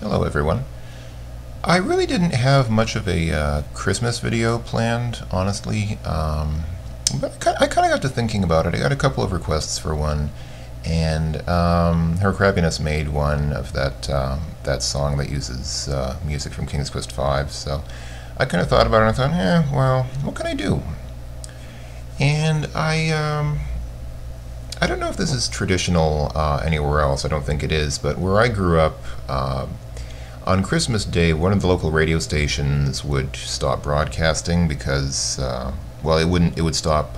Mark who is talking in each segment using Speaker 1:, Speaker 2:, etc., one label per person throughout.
Speaker 1: Hello everyone. I really didn't have much of a Christmas video planned, honestly, but I kind of got to thinking about it. I got a couple of requests for one, and Her Crabbiness made one of that song that uses music from King's Quest V, so I kind of thought about it and I thought, well, what can I do? And I don't know if this is traditional anywhere else. I don't think it is, but where I grew up, on Christmas Day, one of the local radio stations would stop broadcasting because, well, it would stop.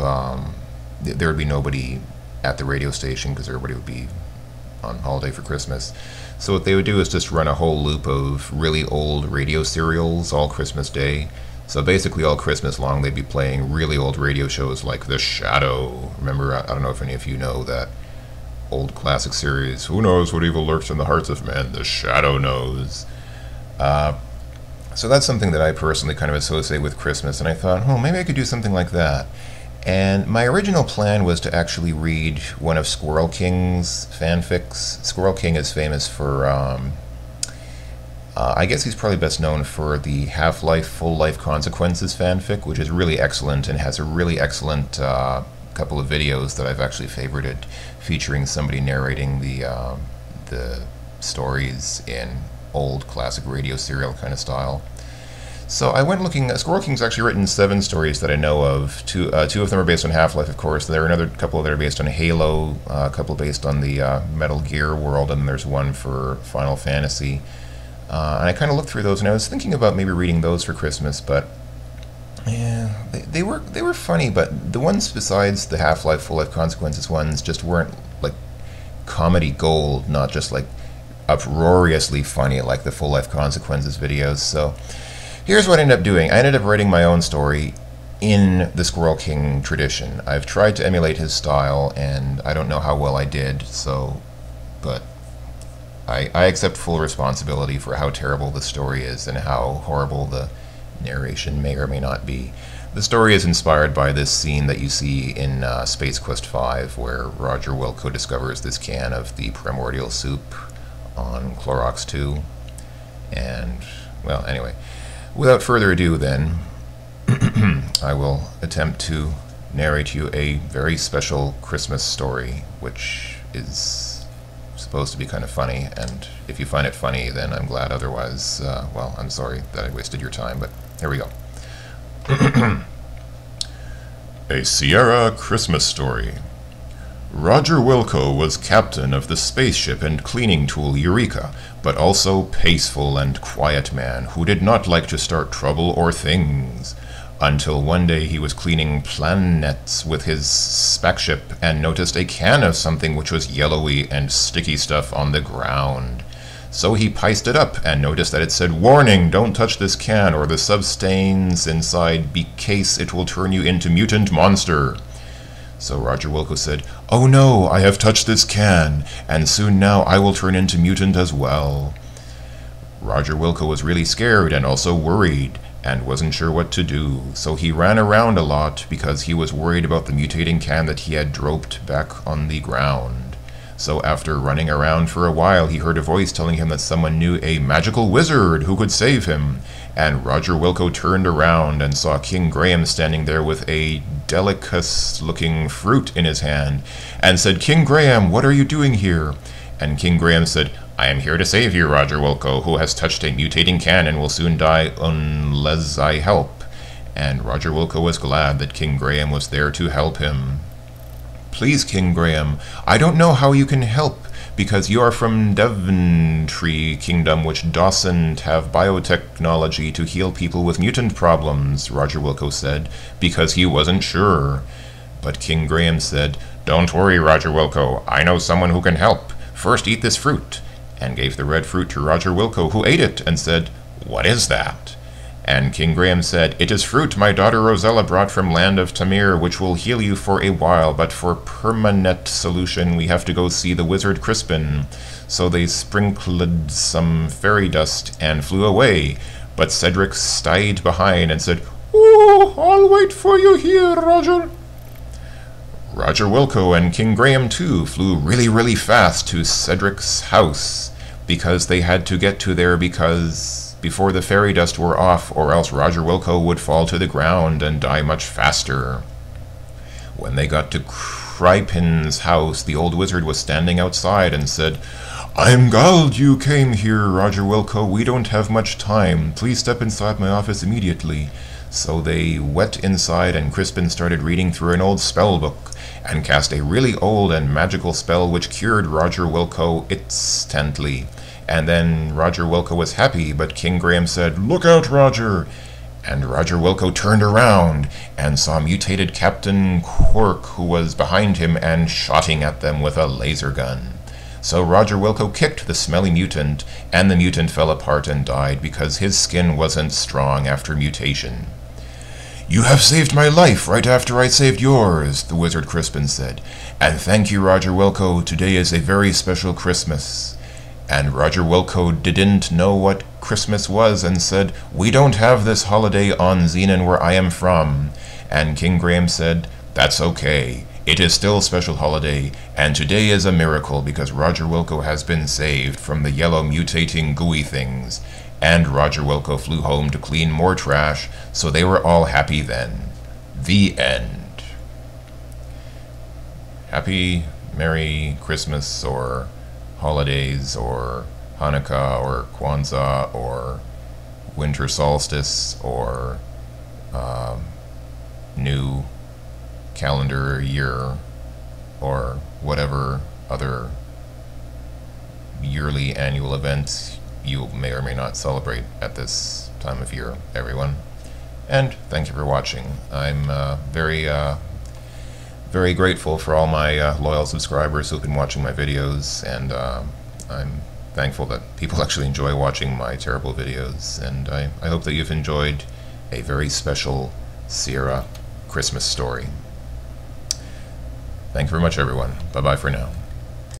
Speaker 1: There would be nobody at the radio station because everybody would be on holiday for Christmas. So what they would do is just run a whole loop of really old radio serials all Christmas Day. So basically all Christmas long they'd be playing really old radio shows like The Shadow. Remember, I don't know if any of you know that old classic series, Who Knows What Evil Lurks in the Hearts of Men? The Shadow Knows. So that's something that I personally kind of associate with Christmas, and I thought, maybe I could do something like that. And my original plan was to actually read one of Squirrel King's fanfics. Squirrel King is famous for, I guess he's probably best known for the Half-Life, Full-Life Consequences fanfic, which is really excellent and has a really excellent couple of videos that I've actually favorited, featuring somebody narrating the stories in old classic radio serial kind of style. So I went looking. Squirrel King's actually written 7 stories that I know of. Two of them are based on Half-Life, of course. There are another couple that are based on Halo, a couple based on the Metal Gear world, and there's one for Final Fantasy. And I kind of looked through those, and I was thinking about maybe reading those for Christmas, but yeah, they were funny. But the ones besides the Half-Life, Full-Life Consequences ones just weren't like comedy gold, not just like uproariously funny like the Full Life Consequences videos. So here's what I ended up doing. I ended up writing my own story in the Squirrel King tradition. I've tried to emulate his style, and I don't know how well I did, but I accept full responsibility for how terrible the story is and how horrible the narration may or may not be. The story is inspired by this scene that you see in Space Quest V, where Roger Wilco discovers this can of the primordial soup on Clorox 2. And, well, anyway, without further ado then, I will attempt to narrate you a very special Christmas story, which is supposed to be kind of funny, and if you find it funny, then I'm glad. Otherwise, well, I'm sorry that I wasted your time, but here we go. A Sierra Christmas Story. Roger Wilco was captain of the spaceship and cleaning tool Eureka, but also paceful and quiet man who did not like to start trouble or things. Until one day he was cleaning plannets with his spaceship and noticed a can of something which was yellowy and sticky stuff on the ground. So he piced it up and noticed that it said, "Warning, don't touch this can or the substance inside BECASE, it will turn you into mutant monster." So Roger Wilco said, "Oh no, I have touched this can, and soon now I will turn into mutant as well." Roger Wilco was really scared and also worried, and wasn't sure what to do, so he ran around a lot because he was worried about the mutating can that he had dropped back on the ground. So after running around for a while, he heard a voice telling him that someone knew a magical wizard who could save him, and Roger Wilco turned around and saw King Graham standing there with a delicus-looking fruit in his hand, and said, "King Graham, what are you doing here?" And King Graham said, "I am here to save you, Roger Wilco, who has touched a mutating can and will soon die unless I help." And Roger Wilco was glad that King Graham was there to help him. "Please, King Graham, I don't know how you can help, because you are from Devontree Kingdom, which doesn't have biotechnology to heal people with mutant problems," Roger Wilco said, because he wasn't sure. But King Graham said, "Don't worry, Roger Wilco, I know someone who can help. First eat this fruit," and gave the red fruit to Roger Wilco, who ate it and said, "What is that?" And King Graham said, "It is fruit my daughter Rosella brought from land of Tamir, which will heal you for a while, but for permanent solution we have to go see the wizard Crispin." So they sprinkled some fairy dust and flew away, but Cedric stayed behind and said, "Oh, I'll wait for you here, Roger." Roger Wilco and King Graham too flew really fast to Cedric's house, because they had to get to there before the fairy dust wore off, or else Roger Wilco would fall to the ground and die much faster. When they got to Crypin's house, the old wizard was standing outside and said, "I'm glad you came here, Roger Wilco. We don't have much time. Please step inside my office immediately." So they went inside, and Crispin started reading through an old spell book and cast a really old and magical spell which cured Roger Wilco instantly. And then Roger Wilco was happy, but King Graham said, "Look out, Roger!" And Roger Wilco turned around and saw mutated Captain Quirk, who was behind him and shooting at them with a laser gun. So Roger Wilco kicked the smelly mutant, and the mutant fell apart and died because his skin wasn't strong after mutation. "You have saved my life right after I saved yours," the wizard Crispin said. "And thank you, Roger Wilco. Today is a very special Christmas." And Roger Wilco didn't know what Christmas was and said, "We don't have this holiday on Xenon where I am from." And King Graham said, "That's okay. It is still a special holiday, and today is a miracle because Roger Wilco has been saved from the yellow mutating gooey things." And Roger Wilco flew home to clean more trash, so they were all happy then. The end. Happy, Merry Christmas, or holidays, or Hanukkah, or Kwanzaa, or winter solstice, or new calendar year, or whatever other yearly annual events you may or may not celebrate at this time of year, everyone. And thank you for watching. I'm very grateful for all my loyal subscribers who've been watching my videos, and I'm thankful that people actually enjoy watching my terrible videos, and I hope that you've enjoyed a very special Sierra Christmas story. Thank you very much, everyone. Bye-bye for now.